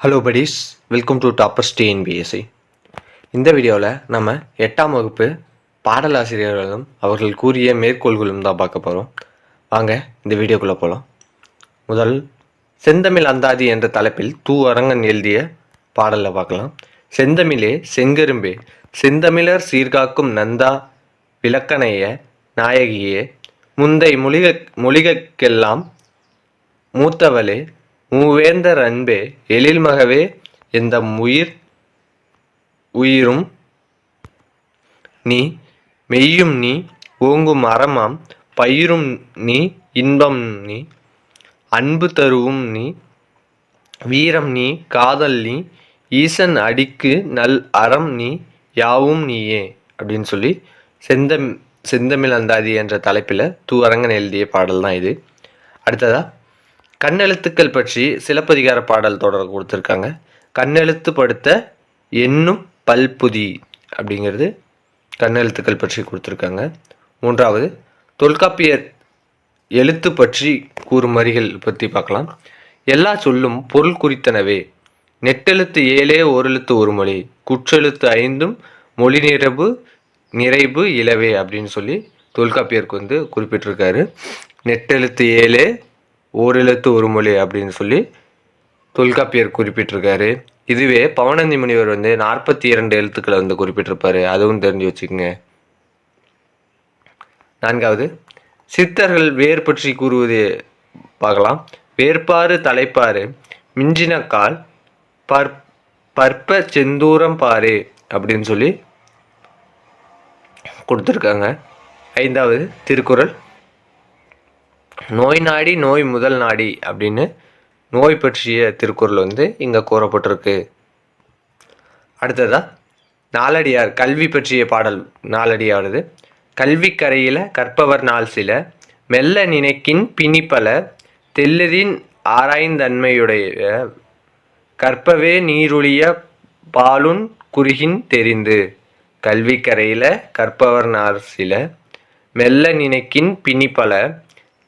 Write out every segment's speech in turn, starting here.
Hello buddies, welcome to toppers TNPSC. இந்த வீடியோவில் நம்ம 8ஆம் வகுப்பு பாடலாசிரியர்களும் அவர்கள் கூறிய மேற்கோள்களும் தான் பார்க்க போகிறோம். வாங்க இந்த வீடியோக்குள்ளே போகலாம். முதல் செந்தமிழ் அந்தாதி என்ற தலைப்பில் அரங்கன் எழுதிய பாடலில் பார்க்கலாம். செந்தமிழே செங்கரும்பே செந்தமிழர் சீர்காக்கும் நந்தா விளக்கணைய நாயகியே முந்தை மொழிகெல்லாம் மூத்தவளே மூவேந்தர் அன்பே எழில்மகவே எந்த உயிரும் நீ மெய்யும் நீ ஓங்கும் அறமாம் பயிரும் நீ இன்பம் நீ அன்பு தருவும் நீ வீரம் நீ காதல் நீ ஈசன் அடிக்கு நல் அறம் நீ யாவும் நீயே அப்படின்னு சொல்லி செந்தமிழ் அந்தாதி என்ற தலைப்பில் அரங்கன் எழுதிய பாடல் தான் இது. அடுத்ததா கண்ணெழுத்துக்கள் பற்றி சிலப்பதிகார பாடல் தொடர் கொடுத்துருக்காங்க. கண்ணெழுத்து படுத்த எண்ணும் பல்புதி அப்படிங்கிறது கண்ணெழுத்துக்கள் பற்றி கொடுத்துருக்காங்க. மூன்றாவது தொல்காப்பியர் எழுத்து பற்றி கூறும் வரிகள் பற்றி பார்க்கலாம். எல்லா சொல்லும் பொருள் குறித்தனவே நெட்டெழுத்து 7 ஓரெழுத்து ஒரு மொழி குற்றெழுத்து 5 மொழி நிறைவு இலவே அப்படின்னு சொல்லி தொல்காப்பியருக்கு குறிப்பிட்டிருக்காரு. நெட்டெழுத்து 7 ஓரெழுத்து ஒரு மொழி அப்படின்னு சொல்லி தொல்காப்பியர் குறிப்பிட்டிருக்காரு. இதுவே பவனந்தி முனிவர் 42 எழுத்துக்களை குறிப்பிட்டிருப்பாரு. அதுவும் தெரிஞ்சு வச்சுக்கோங்க. நான்காவது சித்தர்கள் வேர் பற்றி கூறுவது பார்க்கலாம். வேர்பாறு தலைப்பாறு மிஞ்சின கால் பற்ப செந்தூரம் பாரு அப்படின்னு சொல்லி கொடுத்துருக்காங்க. ஐந்தாவது திருக்குறள் நோய் நாடி நோய் முதல் நாடி அப்படின்னு நோய் பற்றிய திருக்குறள் இங்கே கூறப்பட்டிருக்கு. அடுத்ததா நாலடியார் கல்வி பற்றிய பாடல் நாலடியாரது. கல்வி கரையில கற்பவர் நாள் சில மெல்ல நினைக்கின் பிணிப்பல தெல்லதின் ஆராய்ந்தன்மையுடைய கற்பவே நீருளிய பாலுன் குறுகின் தெரிந்து. கல்வி கரையில கற்பவர் நாள் சில மெல்ல நினைக்கின் பிணிப்பல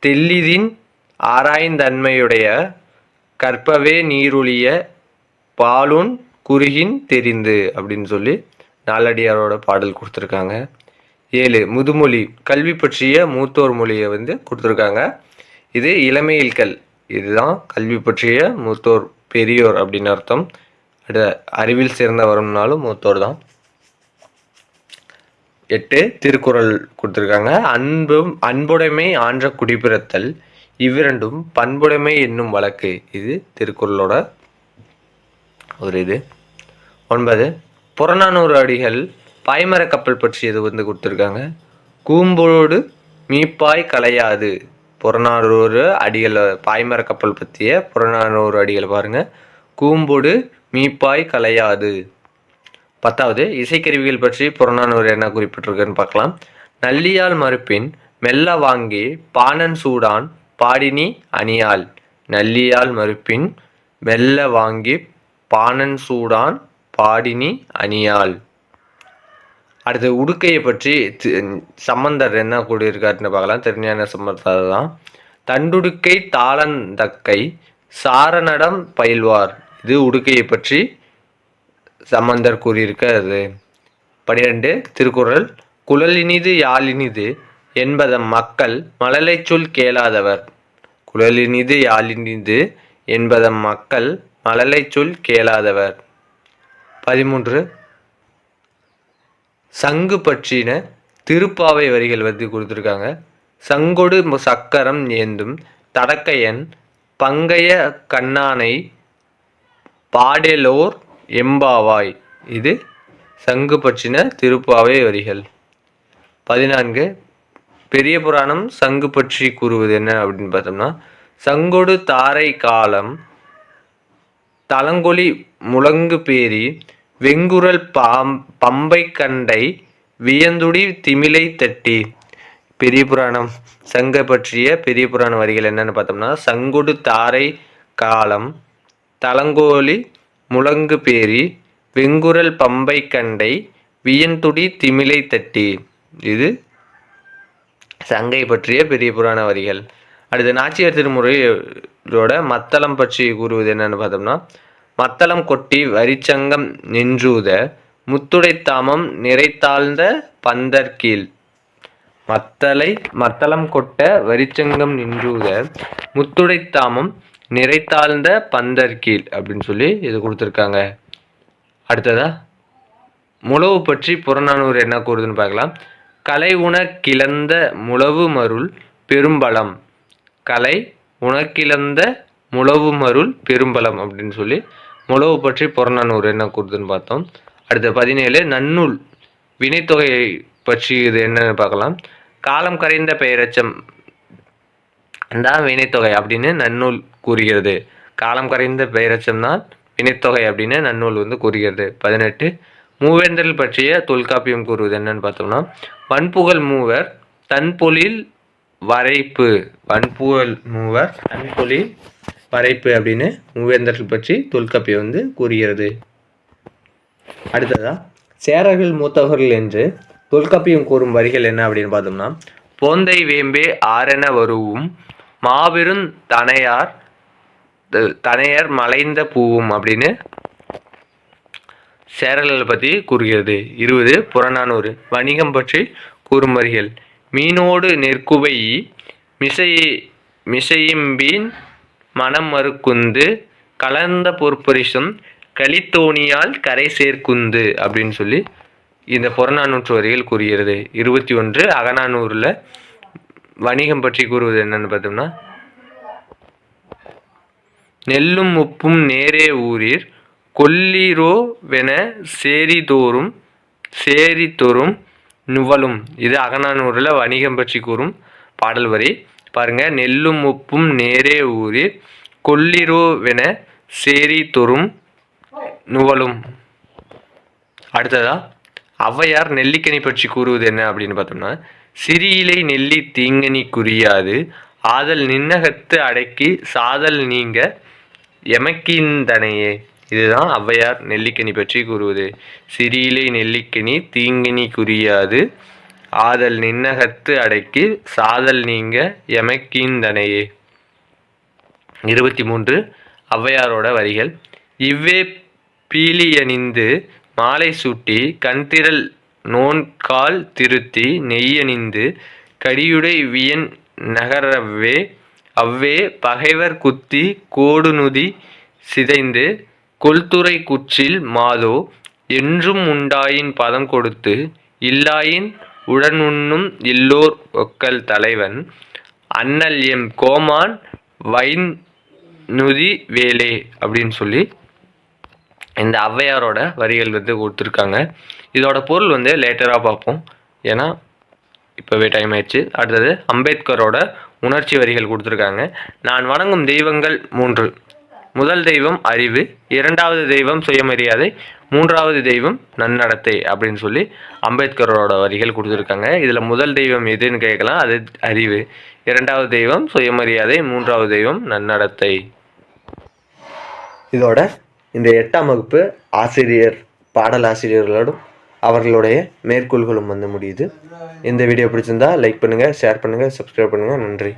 தெல்லிதின் ஆராய்ந்தன்மையுடைய கற்பவே நீருளிய பாலுன் குறுகின் தெரிந்து அப்படின்னு சொல்லி நாலடியாரோட பாடல் கொடுத்துருக்காங்க. 7 முதுமொழி கல்வி பற்றிய மூத்தோர் மொழியை கொடுத்துருக்காங்க. இது இளமையில் இதுதான் கல்வி பற்றிய மூத்தோர் பெரியோர் அப்படின்னு அர்த்தம். அறிவில் சிறந்தவரும்னாலும் மூத்தோர் தான். 8 திருக்குறள் கொடுத்துருக்காங்க. அன்புடைமை ஆன்ற குடிப்பிறத்தல் இவ்விரண்டும் பண்புடைமை என்னும் வழக்கு. இது திருக்குறளோட ஒரு இது. 9 புறநானூறு அடிகள் பாய்மர கப்பல் பற்றியது கொடுத்துருக்காங்க. கூம்போடு மீப்பாய் கலையாது. புறநானூறு அடிகள் பாய்மர கப்பல் பற்றிய புறநானூறு அடிகள் பாருங்க. கூம்போடு மீப்பாய் கலையாது. 10வது இசைக்கருவிகள் பற்றி புறநானூறு என்ன குறிப்பிட்டிருக்குன்னு பார்க்கலாம். நல்லியால் மறுப்பின் மெல்ல வாங்கி பாணன் சூடான் பாடினி அணியாள். நல்லியால் மறுப்பின் மெல்ல வாங்கி பாணன் சூடான் பாடினி அணியாள். அடுத்து உடுக்கையை பற்றி சம்பந்தர் என்ன கூடியிருக்காருன்னு பார்க்கலாம். திருஞான சம்பந்தர் தான். தண்டுடுக்கை தாளந்தக்கை சாரணடம் பயில்வார். இது உடுக்கையை பற்றி சம்பந்தர் கூறியிருக்கிறது. 12 திருக்குறள் குழலினிது யாழினிது என்பதம் மக்கள் மழலை சொல் கேளாதவர். குழலினிது யாழினிது என்பதம் மக்கள் மழலை சொல் கேளாதவர். 13 சங்கு பற்றின திருப்பாவை வரிகள் கொடுத்துருக்காங்க. சங்கொடு சக்கரம் ஏந்தும் தடக்கையன் பங்கைய கண்ணானை பாடலோர் எம்பாவாய். இது சங்கு பற்றின திருப்பாவை வரிகள். 14 பெரிய புராணம் சங்கு பற்றி கூறுவது என்ன அப்படின்னு பார்த்தோம்னா, சங்கொடு தாரை காலம் தலங்கொலி முழங்கு பேரி வெங்குரல் பம்பை கண்டை வியந்துடி திமிலை தட்டி. பெரிய புராணம் சங்க பற்றிய பெரிய புராண வரிகள் என்னன்னு பார்த்தோம்னா, சங்கொடு தாரை காலம் தலங்கோலி முழங்கு பேரி வெங்குரல் பம்பை கண்டை வியந்துடி திமிலை தட்டி. இது சங்கை பற்றிய பெரிய புராண வரிகள். அடுத்து நாச்சியார் திருமுறையோட மத்தளம் பற்றி கூறுவது என்னன்னு பார்த்தோம்னா, மத்தளம் கொட்டி வரிச்சங்கம் நின்றூத முத்துடைத்தாமம் நிறைத்தாழ்ந்த பந்தர்கீழ். மத்தளம் கொட்ட வரிச்சங்கம் நின்றூத முத்துடைத்தாமம் நிறைத்தாழ்ந்த பந்தர்கீழ் அப்படின்னு சொல்லி இது கொடுத்துருக்காங்க. அடுத்ததா முழவு பற்றி புறநானூறு என்ன கூறுதுன்னு பார்க்கலாம். கலை உணக்கிழந்த முழவு மருள் பெரும்பலம். கலை உணக்கிழந்த முழவு மருள் பெரும்பலம் அப்படின்னு சொல்லி முழவு பற்றி புறநானூறு என்ன கூறுதுன்னு பார்த்தோம். அடுத்த 17 நன்னூல் வினைத்தொகையை பற்றி இது என்னன்னு பார்க்கலாம். காலம் கரைந்த பெயரச்சம் தான் வினைத்தொகை அப்படின்னு நன்னூல் கூறுகிறது. காலம் கரைந்த பெயரச்சம் தான் வினைத்தொகை அப்படின்னு நன்னூல் கூறுகிறது. 18 மூவேந்தர்கள் பற்றிய தொல்காப்பியம் கூறுவது என்னன்னு பார்த்தோம்னா, வன்புகழ் மூவர் தன்பொழில் வரைப்பு. வன்புகழ் மூவர் தன்பொழில் வரைப்பு அப்படின்னு மூவேந்தர்கள் பற்றி தொல்காப்பியம் கூறுகிறது. அடுத்ததா சேரர்கள் மூத்தவர்கள் என்று தொல்காப்பியம் கூறும் வரிகள் என்ன அப்படின்னு பார்த்தோம்னா, போந்தை வேம்பே ஆரென வருவும் மாபெரும் தனையர் மலைந்த பூவும் அப்படின்னு சேரல்களை பற்றி கூறுகிறது. 20 புறநானூறு வணிகம் பற்றி கூறும் வரிகள். மீனோடு நெற்குவை மிசையிம்பின் மனம் மறுக்குந்து கலந்த பொற்பரிசும் கலித்தோணியால் கரை சேர்க்குந்து அப்படின்னு சொல்லி இந்த புறநானூற்று வரிகள் கூறுகிறது. 21 அகநானூறுல வணிகம் பற்றி கூறுவது என்னன்னு பார்த்தோம்னா, நெல்லும் உப்பும் நேரே ஊரீர் கொல்லிரோவென சேரிதொறும் நுவலும். இது அகநானூறுல வணிகம் பற்றி கூறும் பாடல் வரி. பாருங்க, நெல்லும் உப்பும் நேரே ஊரீர் கொல்லிரோவென சேரிதொறும் நுவலும். அடுத்ததா ஔவையார் நெல்லிக்கனி பற்றி கூறுவது என்ன அப்படின்னு பார்த்தோம்னா, சிறியிலை நெல்லி தீங்கனி குறியாது ஆதல் நின்னகத்து அடக்கி சாதல் நீங்க எமக்கிந்தனையே. இதுதான் ஔவையார் நெல்லிக்கனி பற்றி கூறுவது. சிறியிலை நெல்லிக்கனி தீங்கனி குறியாது ஆதல் நின்னகத்து அடக்கி சாதல் நீங்க எமக்கிந்தனையே. 23 ஔவையாரோட வரிகள். இவ்வே பீலியணிந்து மாலை சூட்டி கண்திரள் நோன்கால் திருத்தி நெய்யணிந்து கடியுடை வியன் நகரவே அவ்வே பகைவர் குத்தி கோடுநுதி சிதைந்து கொல்துறை குற்றில் மாதோ என்றும் உண்டாயின் பதம் கொடுத்து இல்லாயின் உடனுண்ணும் இல்லோர் ஒக்கல் தலைவன் அண்ணல் எம் கோமான் வைநுதி வேலே அப்படின்னு சொல்லி இந்த ஔவையாரோட வரிகள் கொடுத்துருக்காங்க. இதோட பொருள் லேட்டராக பார்ப்போம், ஏன்னா இப்போவே டைம் ஆயிடுச்சு. அடுத்தது அம்பேத்கரோட உணர்ச்சி வரிகள் கொடுத்துருக்காங்க. நான் வணங்கும் தெய்வங்கள் 3. முதல் தெய்வம் அறிவு, இரண்டாவது தெய்வம் சுயமரியாதை, மூன்றாவது தெய்வம் நன்னடத்தை அப்படின்னு சொல்லி அம்பேத்கரோட வரிகள் கொடுத்துருக்காங்க. இதில் முதல் தெய்வம் எதுன்னு கேட்கலாம், அது அறிவு. இரண்டாவது தெய்வம் சுயமரியாதை, மூன்றாவது தெய்வம் நன்னடத்தை. இதோட இந்த 8ஆம் வகுப்பு பாடல் ஆசிரியர்களோடும் அவர்களுடைய மேற்கோள்களும் முடியுது. இந்த வீடியோ பிடிச்சிருந்தா லைக் பண்ணுங்கள், ஷேர் பண்ணுங்கள், சப்ஸ்கிரைப் பண்ணுங்கள். நன்றி.